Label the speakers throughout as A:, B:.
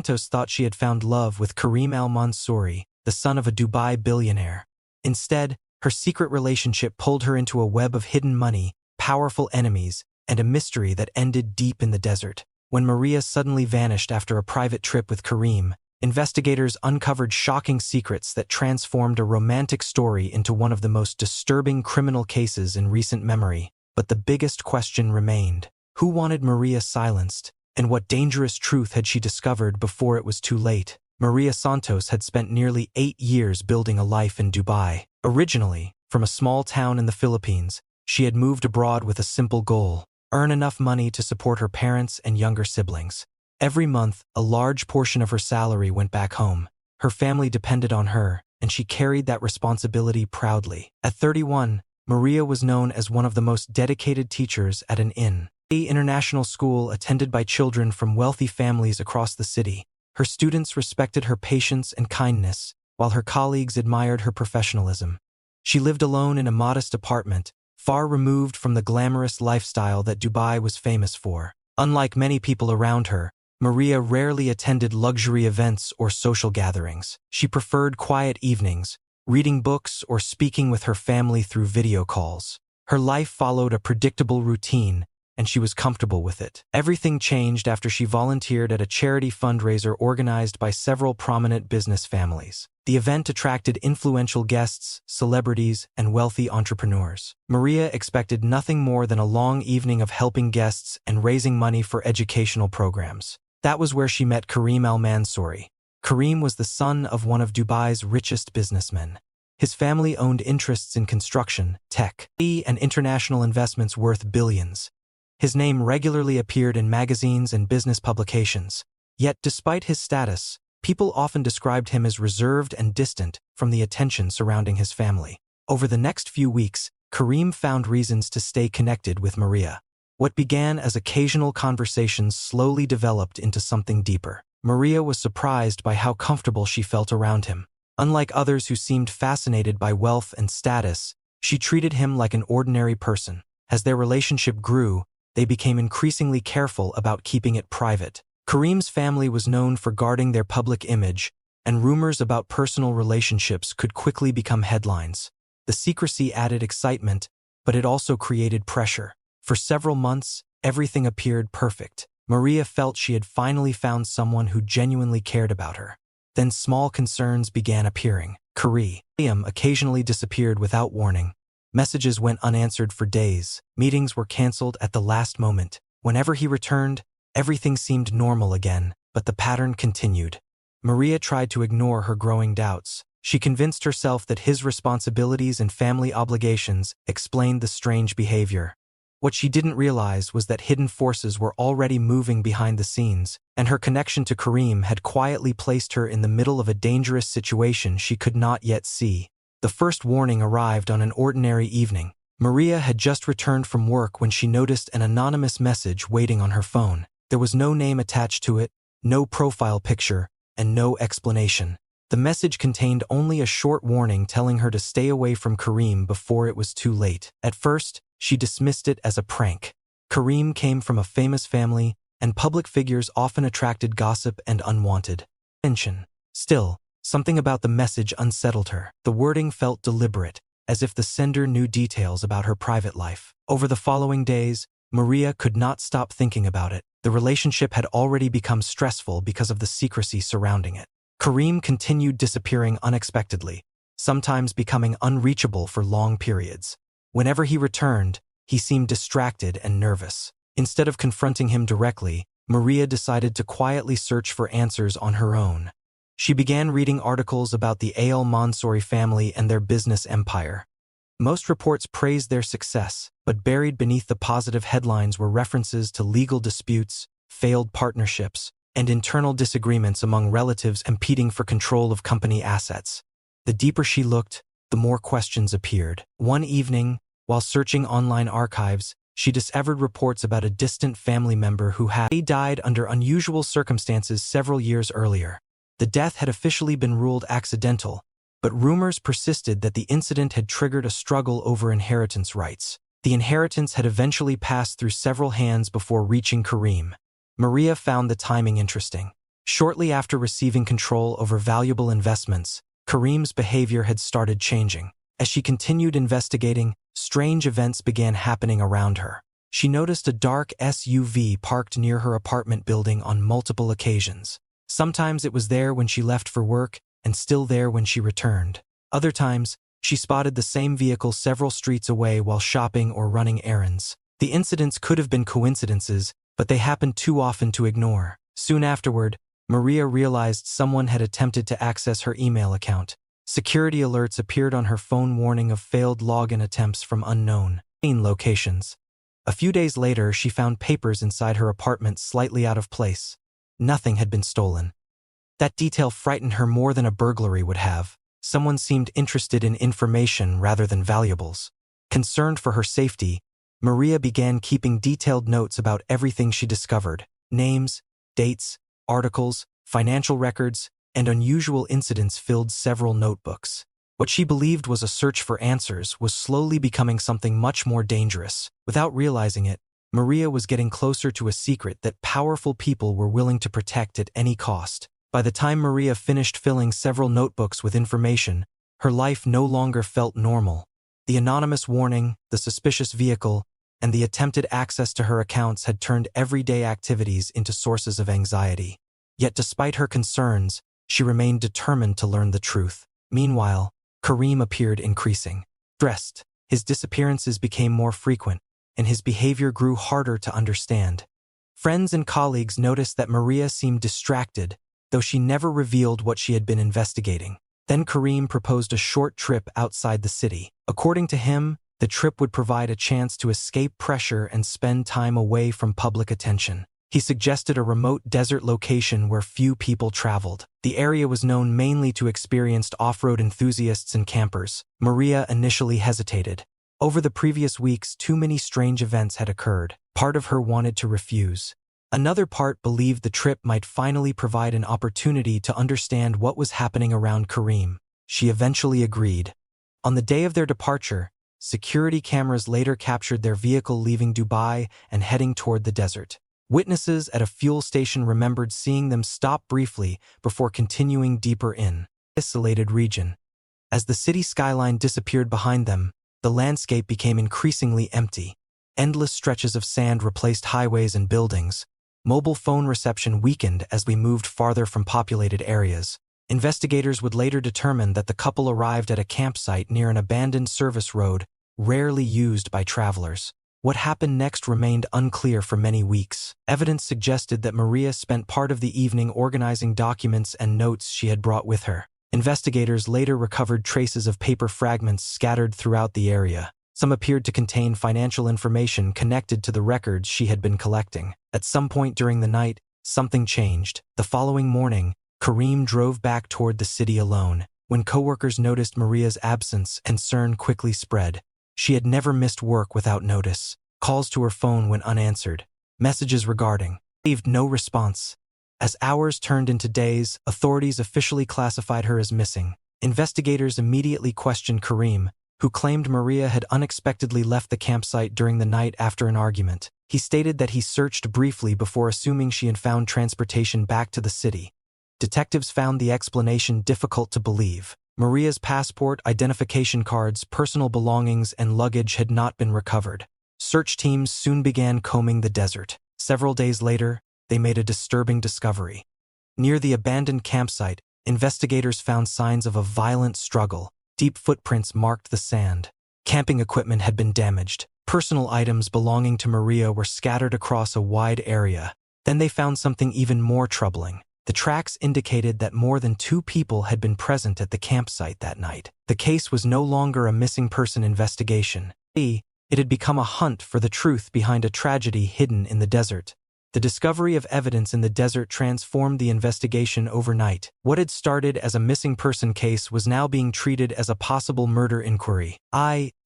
A: Santos thought she had found love with Karim al-Mansouri, the son of a Dubai billionaire. Instead, her secret relationship pulled her into a web of hidden money, powerful enemies, and a mystery that ended deep in the desert. When Maria suddenly vanished after a private trip with Karim, investigators uncovered shocking secrets that transformed a romantic story into one of the most disturbing criminal cases in recent memory. But the biggest question remained: who wanted Maria silenced, and what dangerous truth had she discovered before it was too late? Maria Santos had spent nearly 8 years building a life in Dubai. Originally, from a small town in the Philippines, she had moved abroad with a simple goal: earn enough money to support her parents and younger siblings. Every month, a large portion of her salary went back home. Her family depended on her, and she carried that responsibility proudly. At 31, Maria was known as one of the most dedicated teachers at an international school attended by children from wealthy families across the city. Her students respected her patience and kindness, while her colleagues admired her professionalism. She lived alone in a modest apartment, far removed from the glamorous lifestyle that Dubai was famous for. Unlike many people around her, Maria rarely attended luxury events or social gatherings. She preferred quiet evenings, reading books or speaking with her family through video calls. Her life followed a predictable routine, and she was comfortable with it. Everything changed after she volunteered at a charity fundraiser organized by several prominent business families. The event attracted influential guests, celebrities, and wealthy entrepreneurs. Maria expected nothing more than a long evening of helping guests and raising money for educational programs. That was where she met Karim al-Mansouri. Karim was the son of one of Dubai's richest businessmen. His family owned interests in construction, tech, and international investments worth billions. His name regularly appeared in magazines and business publications. Yet, despite his status, people often described him as reserved and distant from the attention surrounding his family. Over the next few weeks, Karim found reasons to stay connected with Maria. What began as occasional conversations slowly developed into something deeper. Maria was surprised by how comfortable she felt around him. Unlike others who seemed fascinated by wealth and status, she treated him like an ordinary person. As their relationship grew, they became increasingly careful about keeping it private. Karim's family was known for guarding their public image, and rumors about personal relationships could quickly become headlines. The secrecy added excitement, but it also created pressure. For several months, everything appeared perfect. Maria felt she had finally found someone who genuinely cared about her. Then small concerns began appearing. Karim occasionally disappeared without warning. Messages went unanswered for days. Meetings were canceled at the last moment. Whenever he returned, everything seemed normal again, but the pattern continued. Maria tried to ignore her growing doubts. She convinced herself that his responsibilities and family obligations explained the strange behavior. What she didn't realize was that hidden forces were already moving behind the scenes, and her connection to Karim had quietly placed her in the middle of a dangerous situation she could not yet see. The first warning arrived on an ordinary evening. Maria had just returned from work when she noticed an anonymous message waiting on her phone. There was no name attached to it, no profile picture, and no explanation. The message contained only a short warning telling her to stay away from Karim before it was too late. At first, she dismissed it as a prank. Karim came from a famous family, and public figures often attracted gossip and unwanted attention. Still, something about the message unsettled her. The wording felt deliberate, as if the sender knew details about her private life. Over the following days, Maria could not stop thinking about it. The relationship had already become stressful because of the secrecy surrounding it. Karim continued disappearing unexpectedly, sometimes becoming unreachable for long periods. Whenever he returned, he seemed distracted and nervous. Instead of confronting him directly, Maria decided to quietly search for answers on her own. She began reading articles about the al-Mansouri family and their business empire. Most reports praised their success, but buried beneath the positive headlines were references to legal disputes, failed partnerships, and internal disagreements among relatives competing for control of company assets. The deeper she looked, the more questions appeared. One evening, while searching online archives, she discovered reports about a distant family member who had died under unusual circumstances several years earlier. The death had officially been ruled accidental, but rumors persisted that the incident had triggered a struggle over inheritance rights. The inheritance had eventually passed through several hands before reaching Karim. Maria found the timing interesting. Shortly after receiving control over valuable investments, Kareem's behavior had started changing. As she continued investigating, strange events began happening around her. She noticed a dark SUV parked near her apartment building on multiple occasions. Sometimes it was there when she left for work and still there when she returned. Other times, she spotted the same vehicle several streets away while shopping or running errands. The incidents could have been coincidences, but they happened too often to ignore. Soon afterward, Maria realized someone had attempted to access her email account. Security alerts appeared on her phone warning of failed login attempts from unknown locations. A few days later, she found papers inside her apartment slightly out of place. Nothing had been stolen. That detail frightened her more than a burglary would have. Someone seemed interested in information rather than valuables. Concerned for her safety, Maria began keeping detailed notes about everything she discovered: names, dates, articles, financial records, and unusual incidents filled several notebooks. What she believed was a search for answers was slowly becoming something much more dangerous. Without realizing it, Maria was getting closer to a secret that powerful people were willing to protect at any cost. By the time Maria finished filling several notebooks with information, her life no longer felt normal. The anonymous warning, the suspicious vehicle, and the attempted access to her accounts had turned everyday activities into sources of anxiety. Yet despite her concerns, she remained determined to learn the truth. Meanwhile, Kareem appeared increasing. Stressed, his disappearances became more frequent, and his behavior grew harder to understand. Friends and colleagues noticed that Maria seemed distracted, though she never revealed what she had been investigating. Then Kareem proposed a short trip outside the city. According to him, the trip would provide a chance to escape pressure and spend time away from public attention. He suggested a remote desert location where few people traveled. The area was known mainly to experienced off-road enthusiasts and campers. Maria initially hesitated. Over the previous weeks, too many strange events had occurred. Part of her wanted to refuse. Another part believed the trip might finally provide an opportunity to understand what was happening around Kareem. She eventually agreed. On the day of their departure, security cameras later captured their vehicle leaving Dubai and heading toward the desert. Witnesses at a fuel station remembered seeing them stop briefly before continuing deeper in the escalated region. As the city skyline disappeared behind them, the landscape became increasingly empty. Endless stretches of sand replaced highways and buildings. Mobile phone reception weakened as we moved farther from populated areas. Investigators would later determine that the couple arrived at a campsite near an abandoned service road, rarely used by travelers. What happened next remained unclear for many weeks. Evidence suggested that Maria spent part of the evening organizing documents and notes she had brought with her. Investigators later recovered traces of paper fragments scattered throughout the area. Some appeared to contain financial information connected to the records she had been collecting. At some point during the night, something changed. The following morning, Kareem drove back toward the city alone. When coworkers noticed Maria's absence, concern quickly spread. She had never missed work without notice. Calls to her phone went unanswered. Messages regarding received no response. As hours turned into days, authorities officially classified her as missing. Investigators immediately questioned Kareem, who claimed Maria had unexpectedly left the campsite during the night after an argument. He stated that he searched briefly before assuming she had found transportation back to the city. Detectives found the explanation difficult to believe. Maria's passport, identification cards, personal belongings, and luggage had not been recovered. Search teams soon began combing the desert. Several days later, they made a disturbing discovery. Near the abandoned campsite, investigators found signs of a violent struggle. Deep footprints marked the sand. Camping equipment had been damaged. Personal items belonging to Maria were scattered across a wide area. Then they found something even more troubling. The tracks indicated that more than 2 people had been present at the campsite that night. The case was no longer a missing person investigation. It had become a hunt for the truth behind a tragedy hidden in the desert. The discovery of evidence in the desert transformed the investigation overnight. What had started as a missing person case was now being treated as a possible murder inquiry.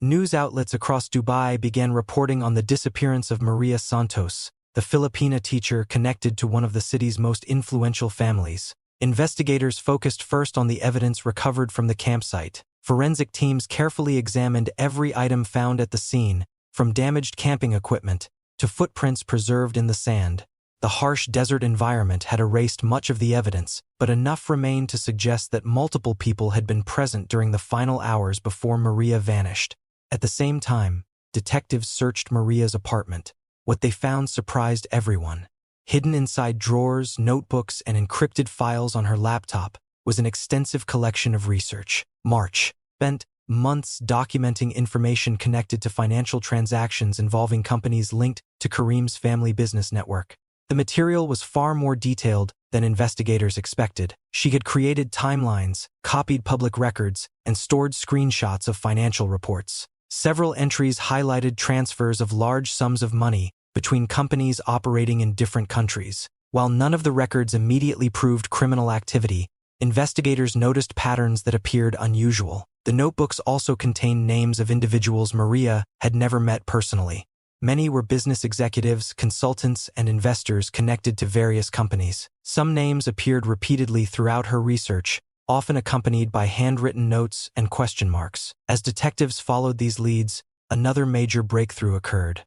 A: News outlets across Dubai began reporting on the disappearance of Maria Santos, the Filipina teacher connected to one of the city's most influential families. Investigators focused first on the evidence recovered from the campsite. Forensic teams carefully examined every item found at the scene, from damaged camping equipment to footprints preserved in the sand. The harsh desert environment had erased much of the evidence, but enough remained to suggest that multiple people had been present during the final hours before Maria vanished. At the same time, detectives searched Maria's apartment. What they found surprised everyone. Hidden inside drawers, notebooks, and encrypted files on her laptop was an extensive collection of research. March spent months documenting information connected to financial transactions involving companies linked to Kareem's family business network. The material was far more detailed than investigators expected. She had created timelines, copied public records, and stored screenshots of financial reports. Several entries highlighted transfers of large sums of money between companies operating in different countries. While none of the records immediately proved criminal activity, investigators noticed patterns that appeared unusual. The notebooks also contained names of individuals Maria had never met personally. Many were business executives, consultants, and investors connected to various companies. Some names appeared repeatedly throughout her research, often accompanied by handwritten notes and question marks. As detectives followed these leads, another major breakthrough occurred.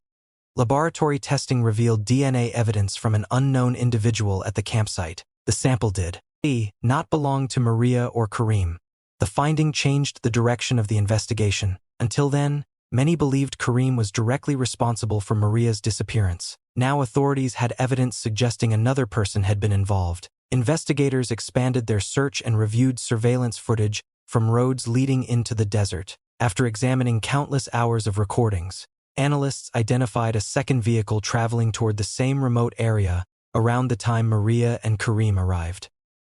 A: Laboratory testing revealed DNA evidence from an unknown individual at the campsite. The sample did not belong to Maria or Kareem. The finding changed the direction of the investigation. Until then, many believed Kareem was directly responsible for Maria's disappearance. Now authorities had evidence suggesting another person had been involved. Investigators expanded their search and reviewed surveillance footage from roads leading into the desert. After examining countless hours of recordings, analysts identified a second vehicle traveling toward the same remote area around the time Maria and Kareem arrived.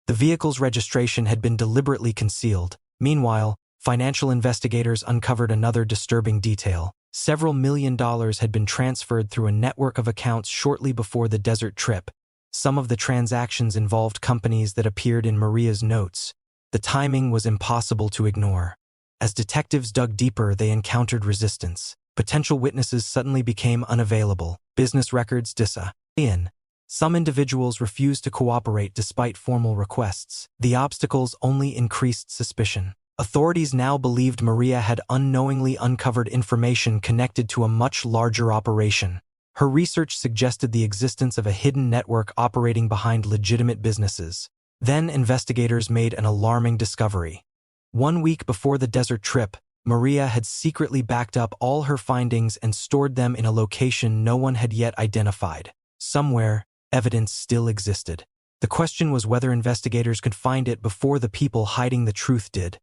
A: The vehicle's registration had been deliberately concealed. Meanwhile, financial investigators uncovered another disturbing detail. Several $1 million had been transferred through a network of accounts shortly before the desert trip. Some of the transactions involved companies that appeared in Maria's notes. The timing was impossible to ignore. As detectives dug deeper, they encountered resistance. Potential witnesses suddenly became unavailable. Business records disappeared. Some individuals refused to cooperate despite formal requests. The obstacles only increased suspicion. Authorities now believed Maria had unknowingly uncovered information connected to a much larger operation. Her research suggested the existence of a hidden network operating behind legitimate businesses. Then investigators made an alarming discovery. 1 week before the desert trip, Maria had secretly backed up all her findings and stored them in a location no one had yet identified. Somewhere, evidence still existed. The question was whether investigators could find it before the people hiding the truth did.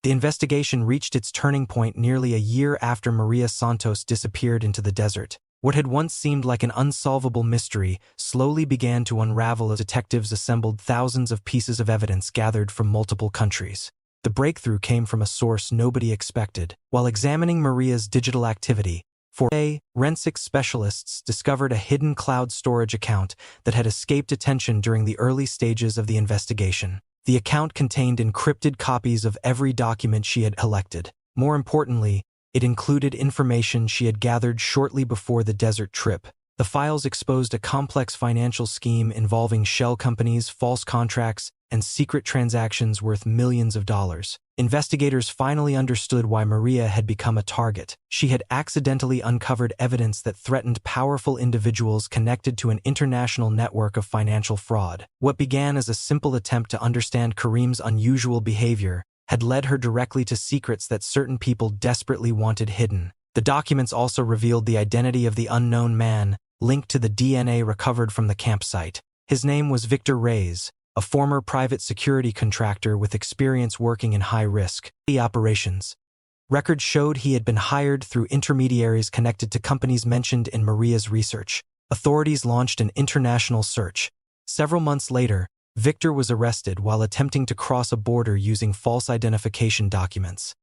A: The investigation reached its turning point nearly a year after Maria Santos disappeared into the desert. What had once seemed like an unsolvable mystery slowly began to unravel as detectives assembled thousands of pieces of evidence gathered from multiple countries. The breakthrough came from a source nobody expected. While examining Maria's digital activity, forensic specialists discovered a hidden cloud storage account that had escaped attention during the early stages of the investigation. The account contained encrypted copies of every document she had collected. More importantly, it included information she had gathered shortly before the desert trip. The files exposed a complex financial scheme involving shell companies, false contracts, and secret transactions worth millions of dollars. Investigators finally understood why Maria had become a target. She had accidentally uncovered evidence that threatened powerful individuals connected to an international network of financial fraud. What began as a simple attempt to understand Kareem's unusual behavior had led her directly to secrets that certain people desperately wanted hidden. The documents also revealed the identity of the unknown man, linked to the DNA recovered from the campsite. His name was Victor Reyes, a former private security contractor with experience working in high-risk operations. Records showed he had been hired through intermediaries connected to companies mentioned in Maria's research. Authorities launched an international search. Several months later, Victor was arrested while attempting to cross a border using false identification documents.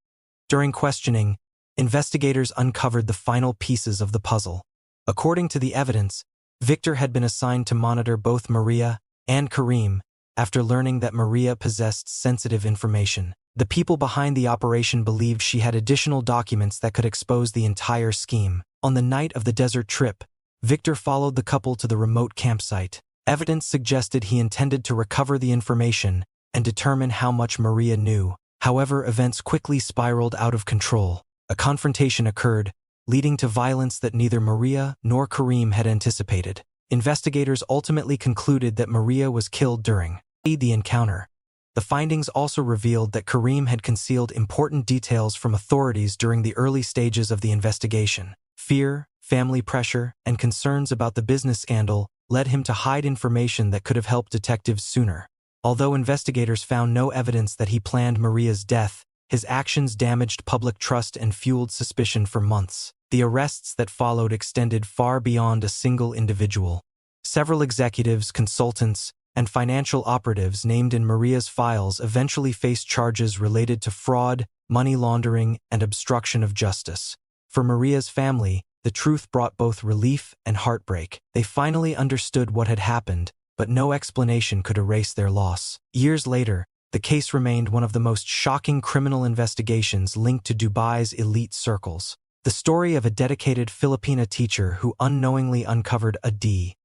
A: During questioning, investigators uncovered the final pieces of the puzzle. According to the evidence, Victor had been assigned to monitor both Maria and Kareem after learning that Maria possessed sensitive information. The people behind the operation believed she had additional documents that could expose the entire scheme. On the night of the desert trip, Victor followed the couple to the remote campsite. Evidence suggested he intended to recover the information and determine how much Maria knew. However, events quickly spiraled out of control. A confrontation occurred, leading to violence that neither Maria nor Kareem had anticipated. Investigators ultimately concluded that Maria was killed during the encounter. The findings also revealed that Karim had concealed important details from authorities during the early stages of the investigation. Fear, family pressure, and concerns about the business scandal led him to hide information that could have helped detectives sooner. Although investigators found no evidence that he planned Maria's death, his actions damaged public trust and fueled suspicion for months. The arrests that followed extended far beyond a single individual. Several executives, consultants, and financial operatives named in Maria's files eventually faced charges related to fraud, money laundering, and obstruction of justice. For Maria's family, the truth brought both relief and heartbreak. They finally understood what had happened, but no explanation could erase their loss. Years later, the case remained one of the most shocking criminal investigations linked to Dubai's elite circles. The story of a dedicated Filipina teacher who unknowingly uncovered a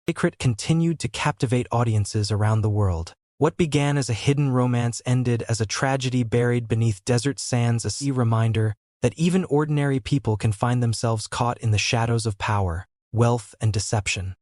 A: secret continued to captivate audiences around the world. What began as a hidden romance ended as a tragedy buried beneath desert sands, a reminder that even ordinary people can find themselves caught in the shadows of power, wealth, and deception.